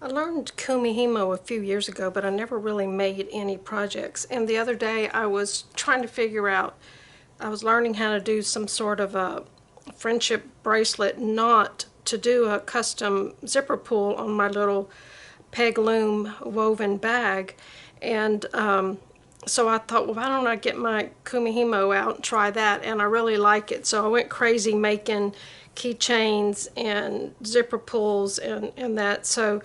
I learned Kumihimo a few years ago, but I never really made any projects. And the other day I was trying to figure out, I was learning how to do some sort of a friendship bracelet knot to do a custom zipper pull on my little peg loom woven bag. And so I thought, well, why don't I get my Kumihimo out and try that? And I really like it. So I went crazy making keychains and zipper pulls and that. So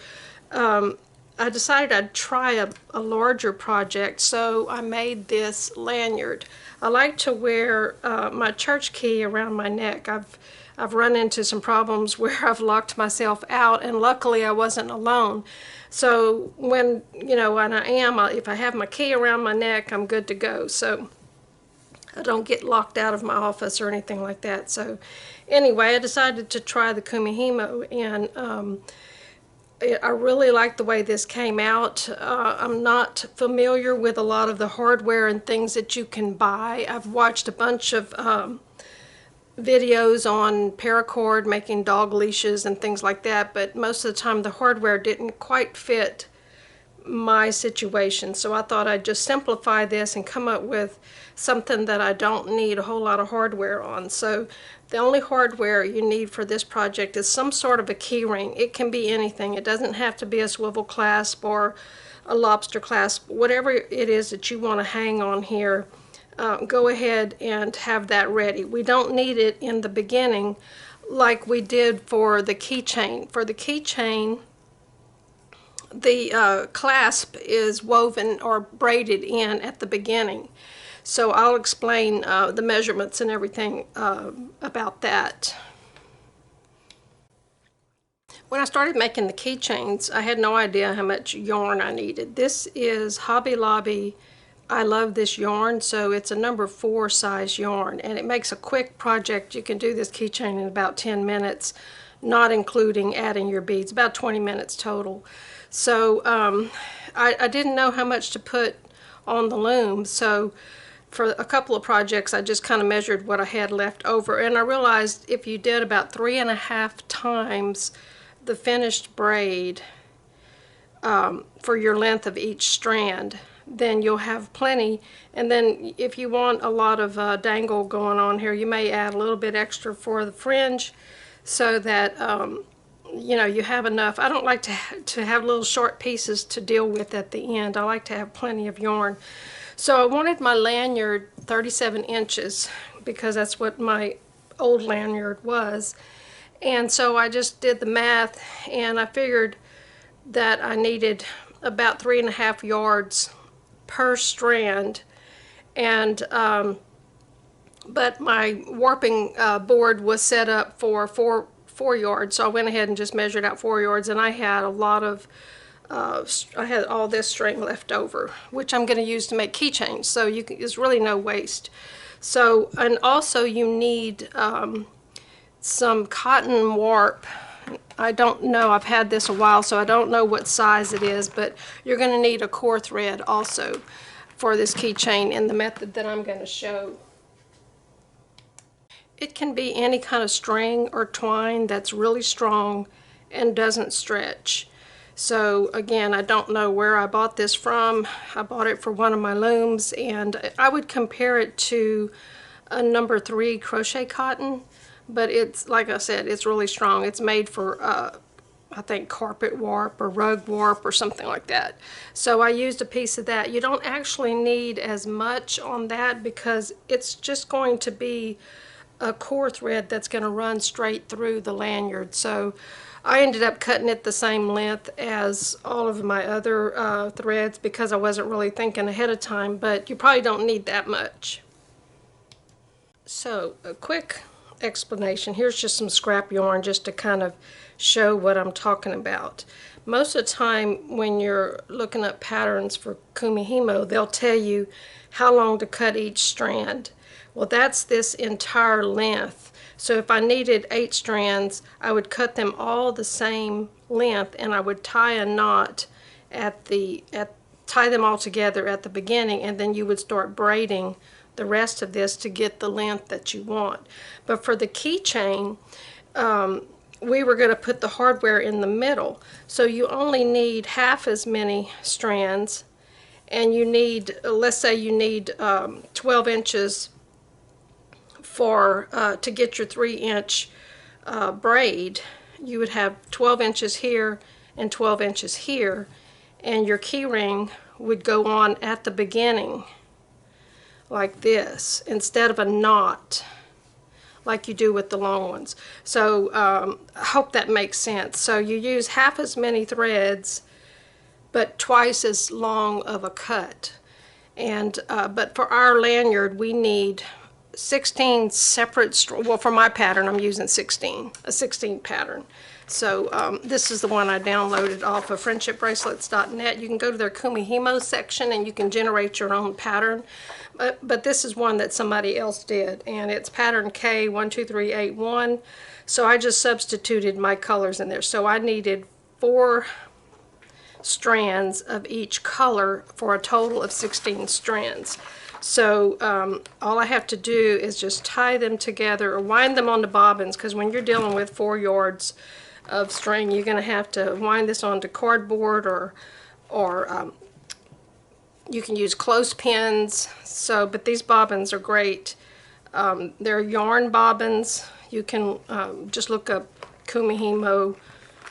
I decided I'd try a larger project. So I made this lanyard. I like to wear my church key around my neck. I've run into some problems where I've locked myself out, and luckily I wasn't alone. So when if I have my key around my neck, I'm good to go. So I don't get locked out of my office or anything like that. So anyway, I decided to try the Kumihimo, and I really like the way this came out. I'm not familiar with a lot of the hardware and things that you can buy. I've watched a bunch of videos on paracord making dog leashes and things like that, but most of the time the hardware didn't quite fit my situation. So I thought I'd just simplify this and come up with something that I don't need a whole lot of hardware on. So the only hardware you need for this project is some sort of a key ring. It can be anything. It doesn't have to be a swivel clasp or a lobster clasp. Whatever it is that you want to hang on here, go ahead and have that ready. We don't need it in the beginning like we did for the keychain. For the keychain, the clasp is woven or braided in at the beginning. So I'll explain the measurements and everything about that. When I started making the keychains, I had no idea how much yarn I needed. This is Hobby Lobby. I love this yarn, so it's a number 4 size yarn, and it makes a quick project. You can do this keychain in about 10 minutes, not including adding your beads, about 20 minutes total. So I didn't know how much to put on the loom, so for a couple of projects I just kind of measured what I had left over, and I realized if you did about 3.5 times the finished braid for your length of each strand, then you'll have plenty. And then if you want a lot of dangle going on here, you may add a little bit extra for the fringe so that you have enough. I don't like to have little short pieces to deal with at the end. I like to have plenty of yarn. So I wanted my lanyard 37 inches because that's what my old lanyard was. And so I just did the math, and I figured that I needed about 3.5 yards per strand, and but my warping board was set up for 4 yards, so I went ahead and just measured out 4 yards, and I had a lot of I had all this string left over, which I'm going to use to make keychains, so there's really no waste. So, and also you need some cotton warp. I don't know, I've had this a while, so I don't know what size it is, but you're going to need a core thread also for this keychain in the method that I'm going to show. It can be any kind of string or twine that's really strong and doesn't stretch. So again, I don't know where I bought this from. I bought it for one of my looms, and I would compare it to a number 3 crochet cotton. But it's, like I said, it's really strong. It's made for, I think, carpet warp or rug warp or something like that. So I used a piece of that. You don't actually need as much on that because it's just going to be a core thread that's going to run straight through the lanyard. So I ended up cutting it the same length as all of my other threads because I wasn't really thinking ahead of time, but you probably don't need that much. So a quick explanation. Here's just some scrap yarn just to kind of show what I'm talking about. Most of the time when you're looking up patterns for Kumihimo, they'll tell you how long to cut each strand. Well, that's this entire length. So if I needed 8 strands, I would cut them all the same length, and I would tie a knot tie them all together at the beginning, and then you would start braiding the rest of this to get the length that you want. But for the keychain, we were going to put the hardware in the middle. So you only need half as many strands, and you need, let's say you need 12 inches for to get your 3-inch braid. You would have 12 inches here and 12 inches here, and your key ring would go on at the beginning like this instead of a knot like you do with the long ones. So I hope that makes sense. So you use half as many threads but twice as long of a cut. And but for our lanyard we need 16 separate, well, for my pattern I'm using 16, a 16 pattern. So this is the one I downloaded off of friendshipbracelets.net. You can go to their Kumihimo section and you can generate your own pattern. But this is one that somebody else did, and it's pattern K12381. So I just substituted my colors in there. So I needed 4 strands of each color for a total of 16 strands. So all I have to do is just tie them together or wind them onto bobbins, because when you're dealing with 4 yards of string, you're going to have to wind this onto cardboard, or you can use clothespins. So, but these bobbins are great. They're yarn bobbins. You can just look up Kumihimo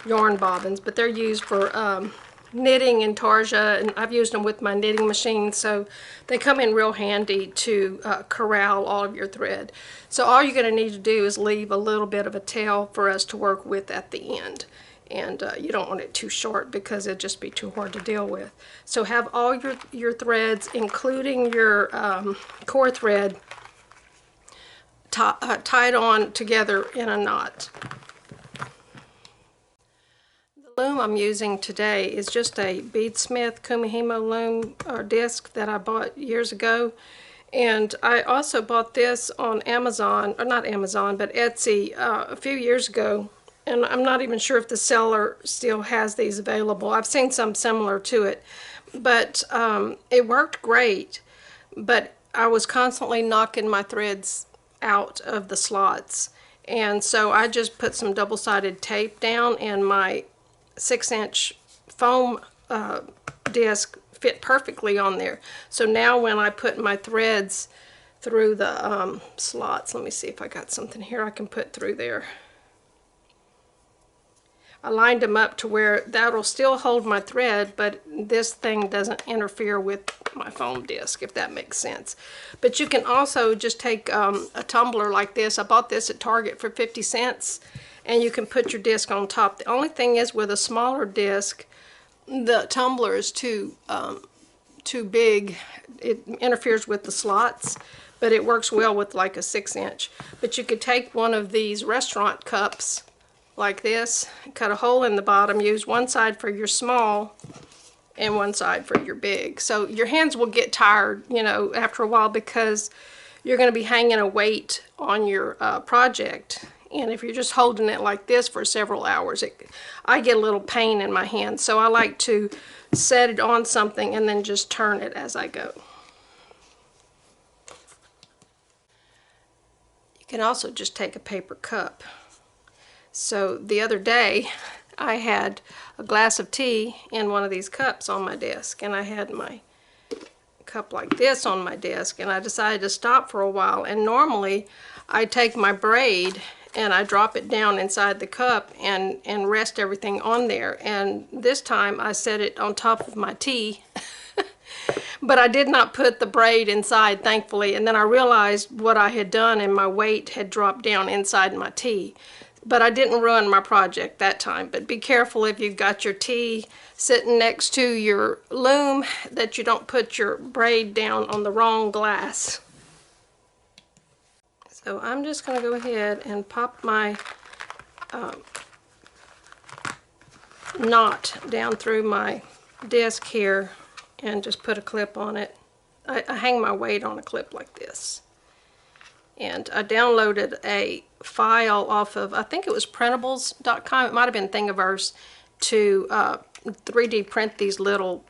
yarn bobbins, but they're used for knitting and tarja, and I've used them with my knitting machine, so they come in real handy to corral all of your thread. So all you're going to need to do is leave a little bit of a tail for us to work with at the end, and you don't want it too short because it'd just be too hard to deal with. So have all your threads, including your core thread, tied on together in a knot. The loom I'm using today is just a Beadsmith Kumihimo loom or disc that I bought years ago, and I also bought this on Amazon, or not Amazon, but Etsy a few years ago, and I'm not even sure if the seller still has these available. I've seen some similar to it, but it worked great, but I was constantly knocking my threads out of the slots, and so I just put some double-sided tape down, and my 6-inch foam disc fit perfectly on there. So now when I put my threads through the slots, let me see if I got something here I can put through there. I lined them up to where that'll still hold my thread, but this thing doesn't interfere with my foam disc, if that makes sense. But you can also just take a tumbler like this. I bought this at Target for 50 cents, and you can put your disc on top. The only thing is, with a smaller disc, the tumbler is too big. It interferes with the slots, but it works well with like a 6-inch. But you could take one of these restaurant cups like this, cut a hole in the bottom, use one side for your small and one side for your big. So your hands will get tired, you know, after a while, because you're going to be hanging a weight on your project. And if you're just holding it like this for several hours, I get a little pain in my hand. So I like to set it on something and then just turn it as I go. You can also just take a paper cup. So the other day I had a glass of tea in one of these cups on my desk, and I had my cup like this on my desk, and I decided to stop for a while. And normally I take my braid and I drop it down inside the cup and rest everything on there. And this time I set it on top of my tea but I did not put the braid inside, thankfully. And then I realized what I had done, and my weight had dropped down inside my tea. But I didn't ruin my project that time. But be careful if you've got your tea sitting next to your loom that you don't put your braid down on the wrong glass. So I'm just going to go ahead and pop my knot down through my disc here and just put a clip on it. I hang my weight on a clip like this. And I downloaded a file off of, I think it was printables.com, it might have been Thingiverse, to 3D print these little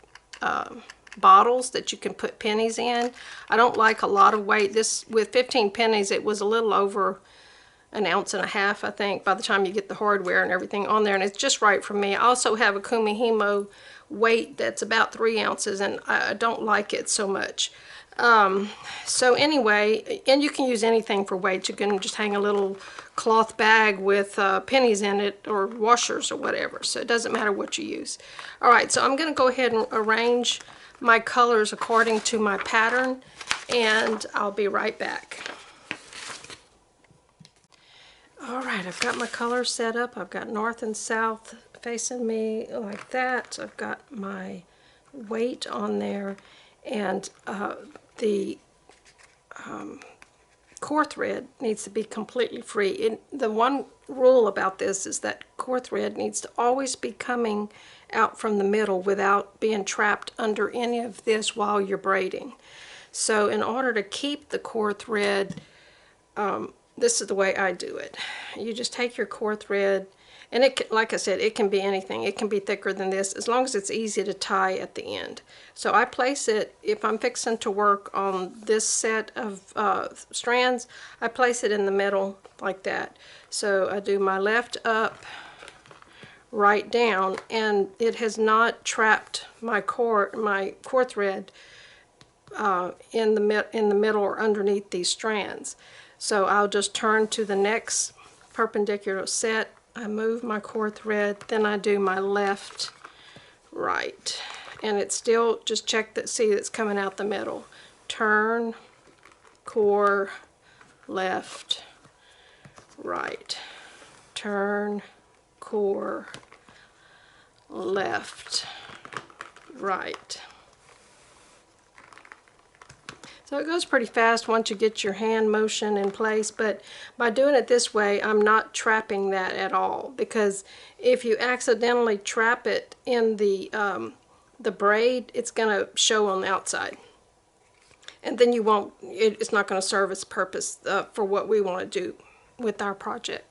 bottles that you can put pennies in. I don't like a lot of weight. This, with 15 pennies, it was a little over 1.5 ounces, I think, by the time you get the hardware and everything on there, and it's just right for me. I also have a Kumihimo weight that's about 3 ounces, and I don't like it so much. So anyway, and you can use anything for weights. You can just hang a little cloth bag with pennies in it, or washers or whatever, so it doesn't matter what you use. Alright, so I'm going to go ahead and arrange my colors according to my pattern, and I'll be right back. Alright, I've got my colors set up. I've got north and south facing me like that. I've got my weight on there, and the core thread needs to be completely free. The one rule about this is that core thread needs to always be coming out from the middle without being trapped under any of this while you're braiding. So in order to keep the core thread, this is the way I do it. You just take your core thread, and like I said, it can be anything. It can be thicker than this, as long as it's easy to tie at the end. So I place it, if I'm fixing to work on this set of strands, I place it in the middle like that. So I do my left up, right down, and it has not trapped my core thread in the middle or underneath these strands. So I'll just turn to the next perpendicular set. I move my core thread, then I do my left, right, and it's still, just check that, see it's coming out the middle. Turn, core, left, right, turn, core, left, right. So it goes pretty fast once you get your hand motion in place, but by doing it this way, I'm not trapping that at all, because if you accidentally trap it in the braid, it's going to show on the outside. And then you won't, it's not going to serve its purpose for what we want to do with our project.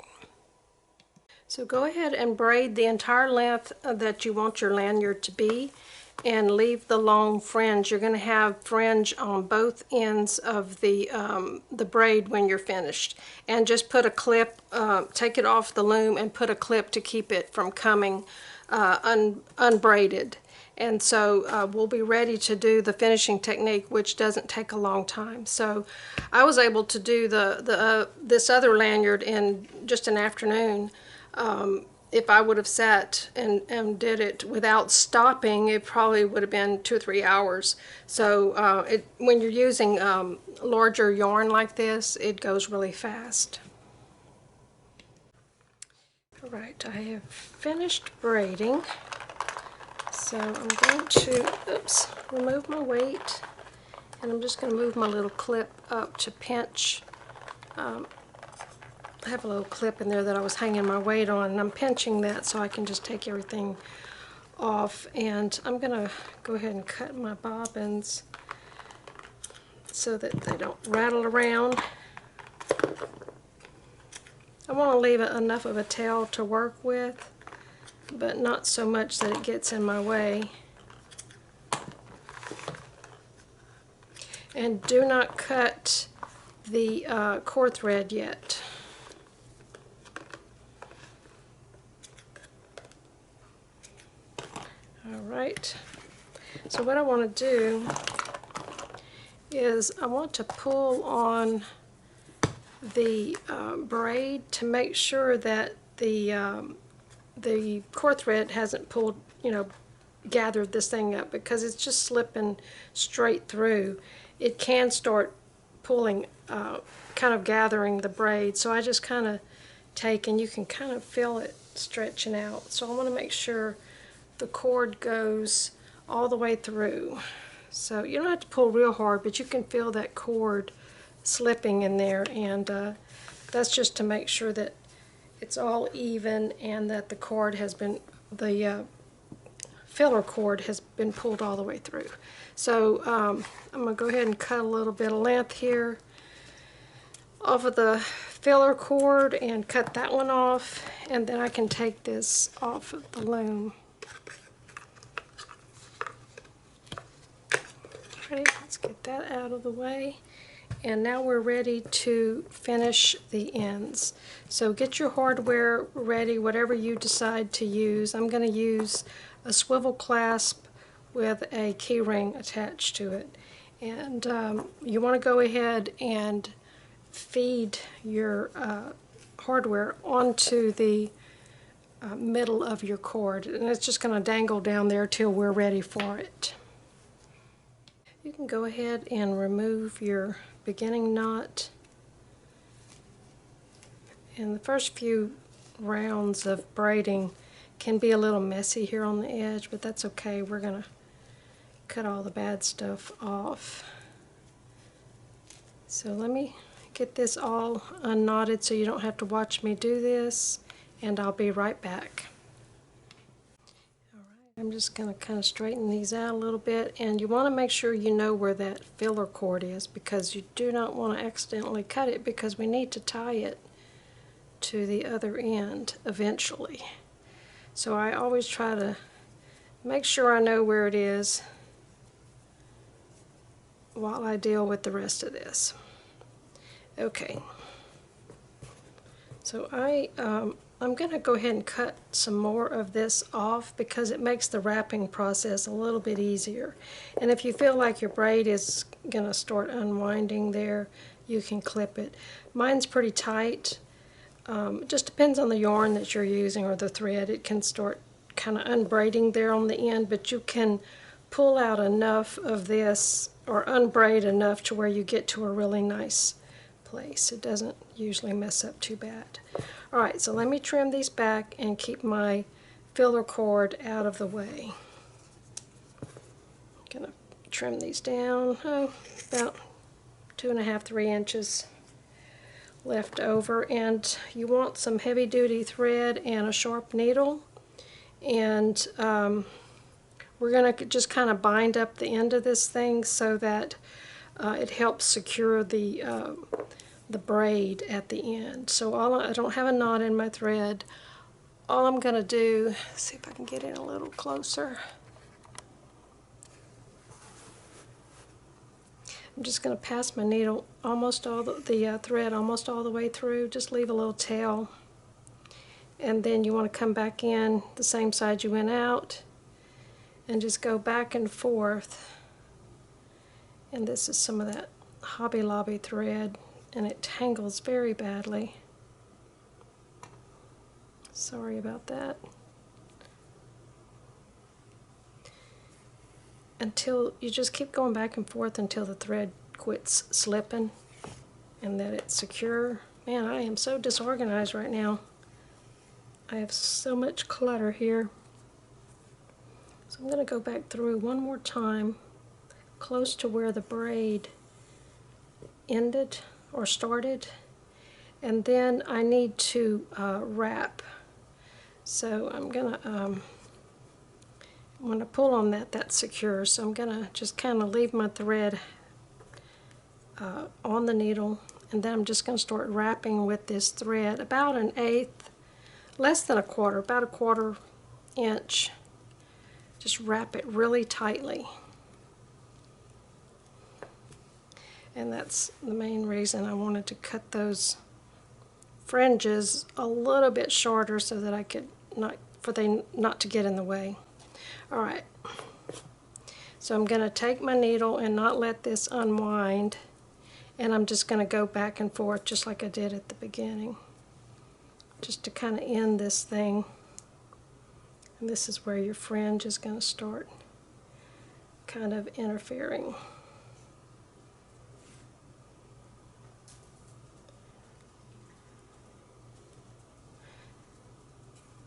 So go ahead and braid the entire length that you want your lanyard to be, and leave the long fringe. You're going to have fringe on both ends of the braid when you're finished. And just put a clip, take it off the loom and put a clip to keep it from coming unbraided. And so we'll be ready to do the finishing technique, which doesn't take a long time. So I was able to do this other lanyard in just an afternoon. If I would have sat and did it without stopping, it probably would have been 2 or 3 hours. So when you're using larger yarn like this, it goes really fast. Alright, I have finished braiding. So I'm going to, remove my weight, and I'm just going to move my little clip up to pinch. I have a little clip in there that I was hanging my weight on, and I'm pinching that so I can just take everything off. And I'm going to go ahead and cut my bobbins so that they don't rattle around. I want to leave enough of a tail to work with, but not so much that it gets in my way. And do not cut the core thread yet. Alright, so what I want to do is I want to pull on the braid to make sure that the core thread hasn't pulled, gathered this thing up, because it's just slipping straight through. It can start pulling, kind of gathering the braid, so I just kind of take, and you can kind of feel it stretching out. So I want to make sure the cord goes all the way through. So you don't have to pull real hard, but you can feel that cord slipping in there, and that's just to make sure that it's all even and that the cord has been, the filler cord has been pulled all the way through. So I'm going to go ahead and cut a little bit of length here off of the filler cord and cut that one off, and then I can take this off of the loom. Ready? Let's get that out of the way. And now we're ready to finish the ends. So get your hardware ready, whatever you decide to use. I'm going to use a swivel clasp with a key ring attached to it. And you want to go ahead and feed your hardware onto the middle of your cord, and it's just going to dangle down there till we're ready for it. You can go ahead and remove your beginning knot. And the first few rounds of braiding can be a little messy here on the edge, but that's okay. We're going to cut all the bad stuff off. So let me get this all unknotted so you don't have to watch me do this, and I'll be right back. I'm just going to kind of straighten these out a little bit, and you want to make sure you know where that filler cord is, because you do not want to accidentally cut it, because we need to tie it to the other end eventually. So I always try to make sure I know where it is while I deal with the rest of this. Okay, so I'm going to go ahead and cut some more of this off, because it makes the wrapping process a little bit easier. And if you feel like your braid is going to start unwinding there, you can clip it. Mine's pretty tight. It just depends on the yarn that you're using or the thread. It can start kind of unbraiding there on the end, but you can pull out enough of this or unbraid enough to where you get to a really nice place. It doesn't usually mess up too bad. Alright, so let me trim these back and keep my filler cord out of the way. I'm going to trim these down about 2.5 to 3 inches left over, and you want some heavy-duty thread and a sharp needle, and we're going to just kind of bind up the end of this thing so that it helps secure the braid at the end. So I don't have a knot in my thread. All I'm going to do, see if I can get in a little closer. I'm just going to pass my needle almost all the thread almost all the way through. Just leave a little tail, and then you want to come back in the same side you went out, and just go back and forth. And this is some of that Hobby Lobby thread, and it tangles very badly. Sorry about that. Until you just keep going back and forth until the thread quits slipping and that it's secure. Man, I am so disorganized right now. I have so much clutter here. So I'm going to go back through one more time, close to where the braid ended or started, and then I need to wrap. So I'm gonna when I pull on that, that's secure. So I'm gonna just kind of leave my thread on the needle, and then I'm just gonna start wrapping with this thread about 1/8, less than a quarter, about a 1/4 inch. Just wrap it really tightly. And that's the main reason I wanted to cut those fringes a little bit shorter, so that I could not to get in the way. Alright, so I'm going to take my needle and not let this unwind, and I'm just going to go back and forth just like I did at the beginning, just to kind of end this thing. And this is where your fringe is going to start kind of interfering.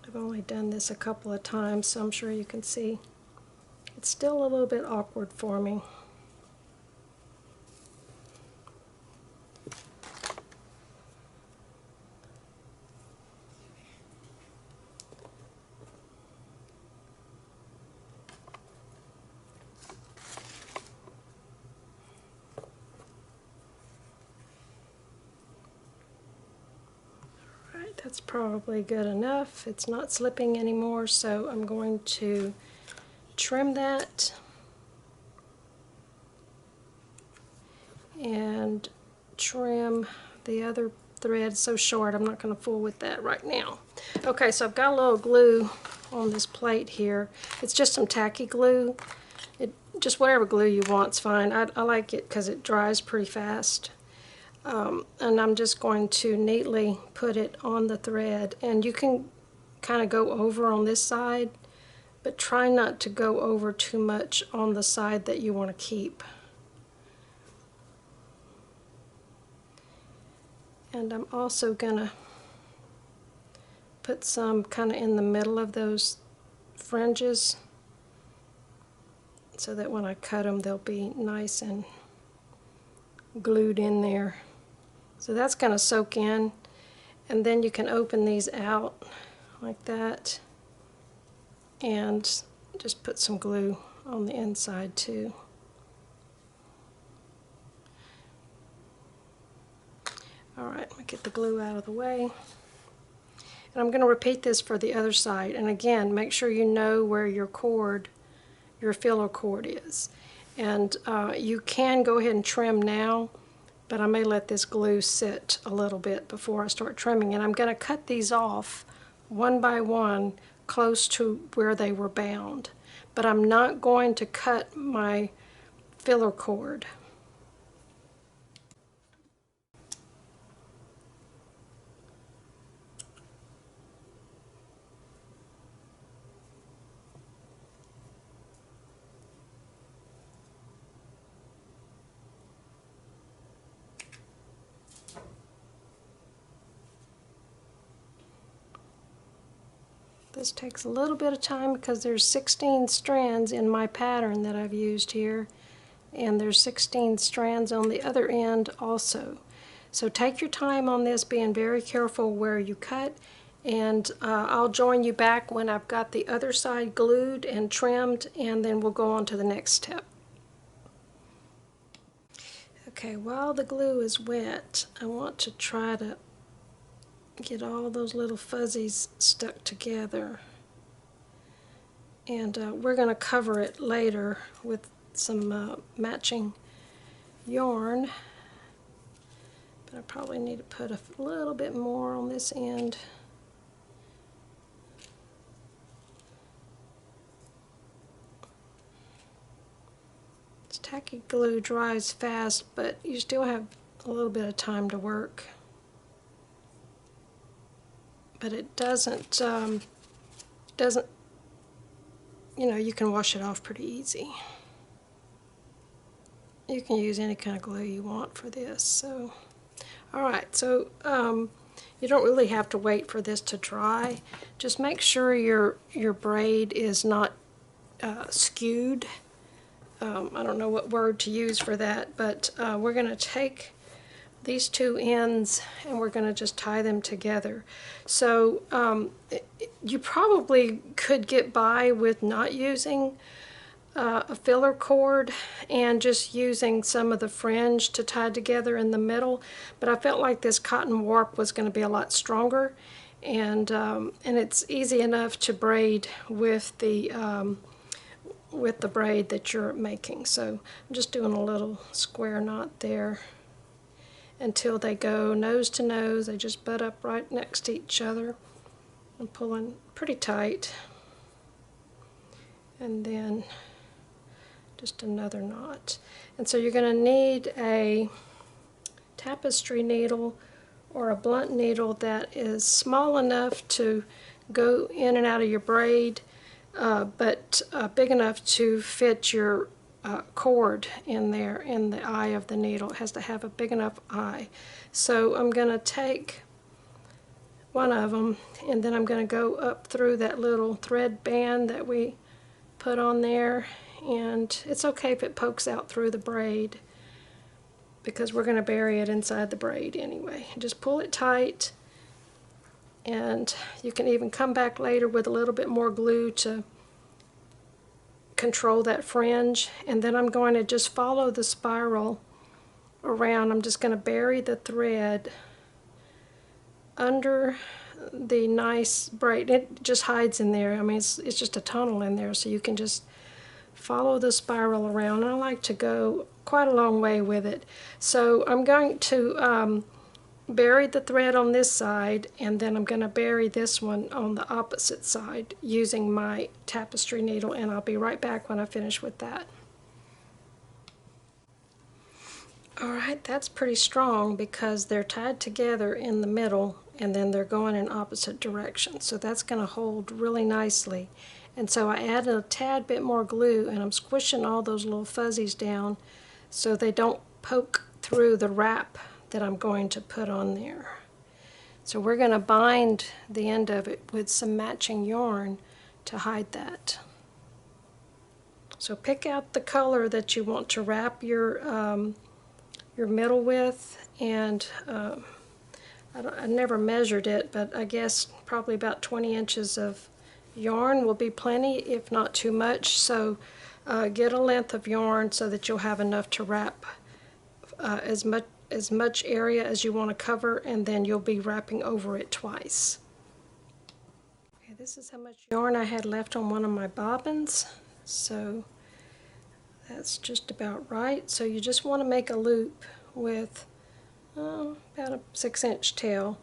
I've only done this a couple of times, so I'm sure you can see it's still a little bit awkward for me. That's probably good enough. It's not slipping anymore, so I'm going to trim that and trim the other thread. So short, I'm not going to fool with that right now. Okay, so I've got a little glue on this plate here. It's just some tacky glue. Just whatever glue you want's fine. I like it because it dries pretty fast. And I'm just going to neatly put it on the thread. And you can kind of go over on this side, but try not to go over too much on the side that you want to keep. And I'm also gonna put some kind of in the middle of those fringes so that when I cut them they'll be nice and glued in there. So that's going to soak in, and then you can open these out like that and just put some glue on the inside too. Alright, let me get the glue out of the way. And I'm going to repeat this for the other side. And again, make sure you know where your cord, your filler cord is. And you can go ahead and trim now, but I may let this glue sit a little bit before I start trimming. And I'm going to cut these off one by one close to where they were bound. But I'm not going to cut my filler cord. This takes a little bit of time because there's 16 strands in my pattern that I've used here, and there's 16 strands on the other end also. So take your time on this, being very careful where you cut, and I'll join you back when I've got the other side glued and trimmed, and then we'll go on to the next step. Okay, while the glue is wet, I want to try to get all those little fuzzies stuck together, and we're going to cover it later with some matching yarn, but I probably need to put a little bit more on this end. This tacky glue dries fast, but you still have a little bit of time to work. But it doesn't, you know, you can wash it off pretty easy. You can use any kind of glue you want for this. So, alright, so you don't really have to wait for this to dry. Just make sure your braid is not skewed. I don't know what word to use for that, but we're going to take these two ends and we're going to just tie them together. So you probably could get by with not using a filler cord and just using some of the fringe to tie together in the middle, but I felt like this cotton warp was going to be a lot stronger, and it's easy enough to braid with the braid that you're making. So I'm just doing a little square knot there until they go nose to nose. They just butt up right next to each other. I'm pulling pretty tight, and then just another knot. And so you're going to need a tapestry needle or a blunt needle that is small enough to go in and out of your braid, but big enough to fit your cord in there in the eye of the needle. It has to have a big enough eye. So I'm going to take one of them, and then I'm going to go up through that little thread band that we put on there, and it's okay if it pokes out through the braid because we're going to bury it inside the braid anyway. Just pull it tight, and you can even come back later with a little bit more glue to control that fringe. And then I'm going to just follow the spiral around. I'm just going to bury the thread under the nice braid. It just hides in there. I mean, it's just a tunnel in there, so you can just follow the spiral around. I like to go quite a long way with it. So I'm going to bury the thread on this side, and then I'm going to bury this one on the opposite side using my tapestry needle, and I'll be right back when I finish with that. Alright, that's pretty strong because they're tied together in the middle and then they're going in opposite directions. So that's going to hold really nicely. And so I added a tad bit more glue, and I'm squishing all those little fuzzies down so they don't poke through the wrap that I'm going to put on there. So we're going to bind the end of it with some matching yarn to hide that. So pick out the color that you want to wrap your middle with, and I never measured it, but I guess probably about 20 inches of yarn will be plenty, if not too much. So get a length of yarn so that you'll have enough to wrap as much area as you want to cover, and then you'll be wrapping over it twice. Okay, this is how much yarn I had left on one of my bobbins, so that's just about right. So you just want to make a loop with about a 6-inch tail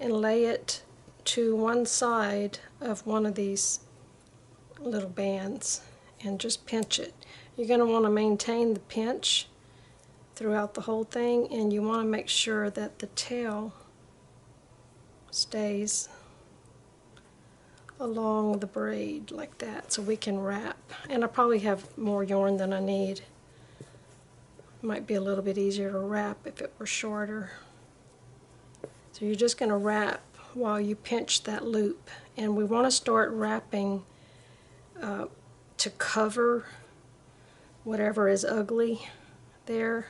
and lay it to one side of one of these little bands and just pinch it. You're going to want to maintain the pinch throughout the whole thing, and you want to make sure that the tail stays along the braid like that so we can wrap. And I probably have more yarn than I need. Might be a little bit easier to wrap if it were shorter. So you're just going to wrap while you pinch that loop, and we want to start wrapping to cover whatever is ugly there.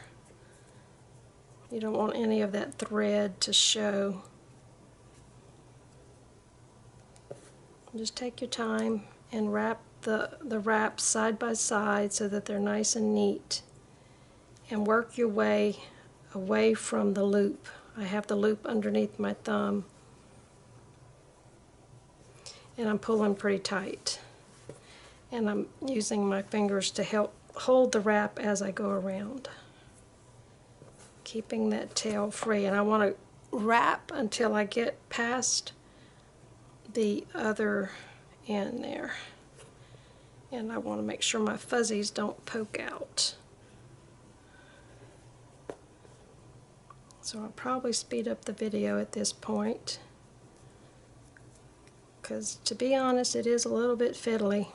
You don't want any of that thread to show. Just take your time and wrap the wraps side by side so that they're nice and neat, and work your way away from the loop. I have the loop underneath my thumb, and I'm pulling pretty tight, and I'm using my fingers to help hold the wrap as I go around, keeping that tail free. And I want to wrap until I get past the other end there, and I want to make sure my fuzzies don't poke out. So I'll probably speed up the video at this point, because to be honest, it is a little bit fiddly.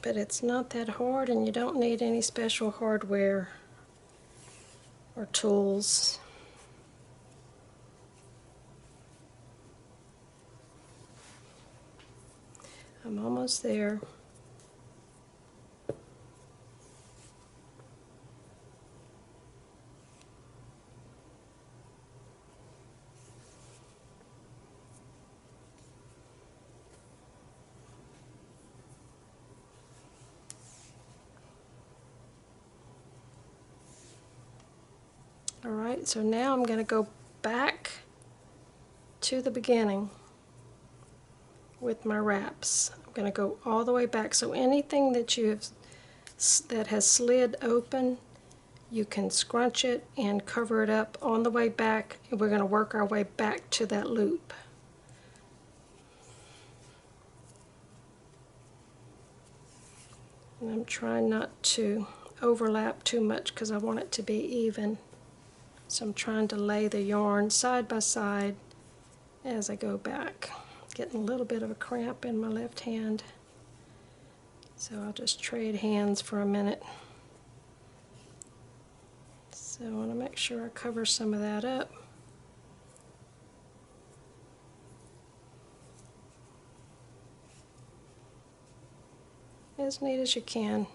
But it's not that hard, and you don't need any special hardware or tools. I'm almost there. Alright, so now I'm going to go back to the beginning with my wraps. I'm going to go all the way back, so anything that that has slid open, you can scrunch it and cover it up on the way back, and we're going to work our way back to that loop. And I'm trying not to overlap too much because I want it to be even. So I'm trying to lay the yarn side by side as I go back. Getting a little bit of a cramp in my left hand, so I'll just trade hands for a minute. So I want to make sure I cover some of that up. As neat as you can.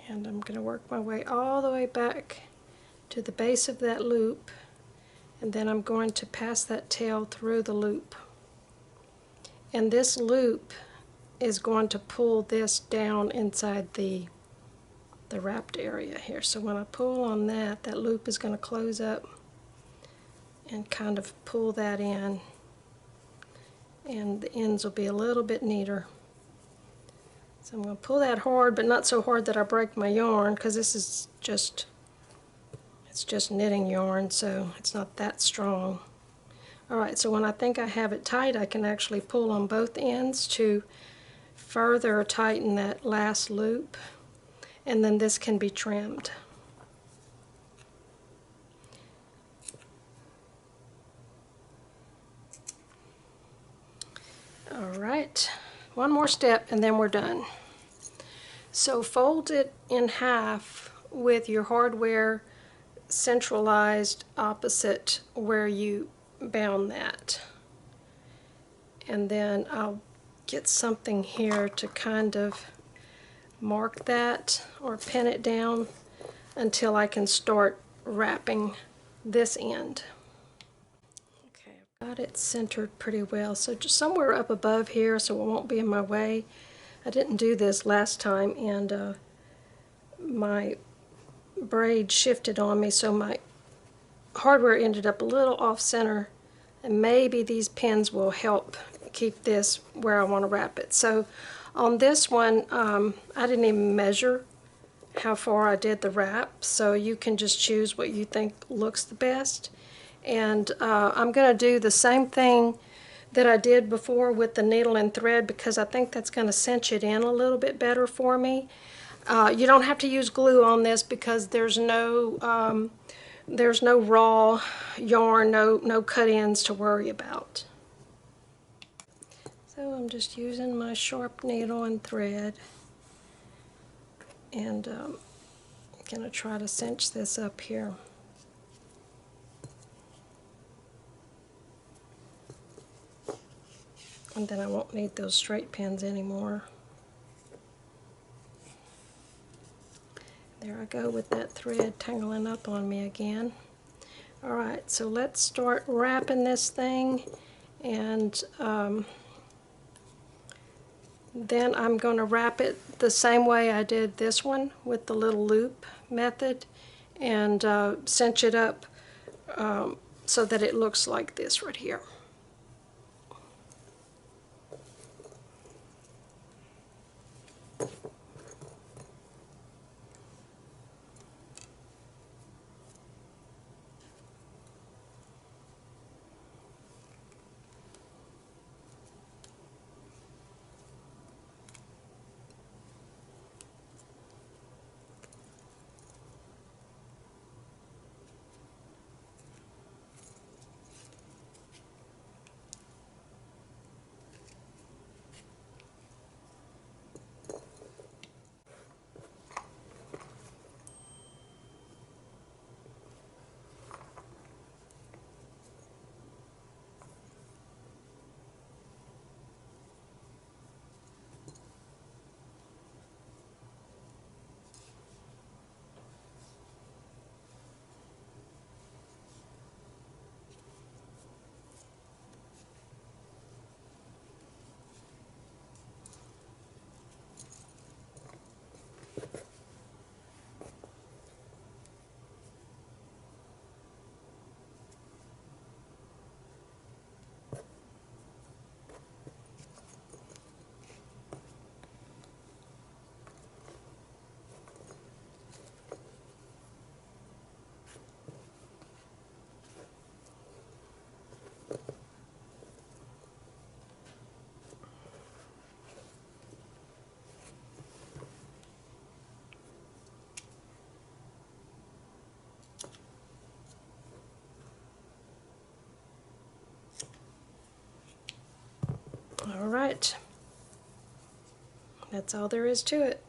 And I'm going to work my way all the way back to the base of that loop, and then I'm going to pass that tail through the loop. And this loop is going to pull this down inside the wrapped area here. So when I pull on that, that loop is going to close up, and kind of pull that in, and the ends will be a little bit neater. So I'm going to pull that hard, but not so hard that I break my yarn, because this is just, it's just knitting yarn, so it's not that strong. Alright, so when I think I have it tight, I can actually pull on both ends to further tighten that last loop, and then this can be trimmed. Alright, one more step and then we're done. So fold it in half with your hardware centralized opposite where you bound that. And then I'll get something here to kind of mark that or pin it down until I can start wrapping this end. Okay, I've got it centered pretty well, so just somewhere up above here so it won't be in my way. I didn't do this last time, and my braid shifted on me, so my hardware ended up a little off center, and maybe these pins will help keep this where I want to wrap it. So on this one, I didn't even measure how far I did the wrap, so you can just choose what you think looks the best. And I'm going to do the same thing that I did before with the needle and thread, because I think that's going to cinch it in a little bit better for me. You don't have to use glue on this because there's no raw yarn, no cut ends to worry about. So I'm just using my sharp needle and thread, and I'm going to try to cinch this up here. And then I won't need those straight pins anymore. There I go with that thread tangling up on me again. Alright, so let's start wrapping this thing, and then I'm going to wrap it the same way I did this one with the little loop method, and cinch it up so that it looks like this right here. Alright, that's all there is to it.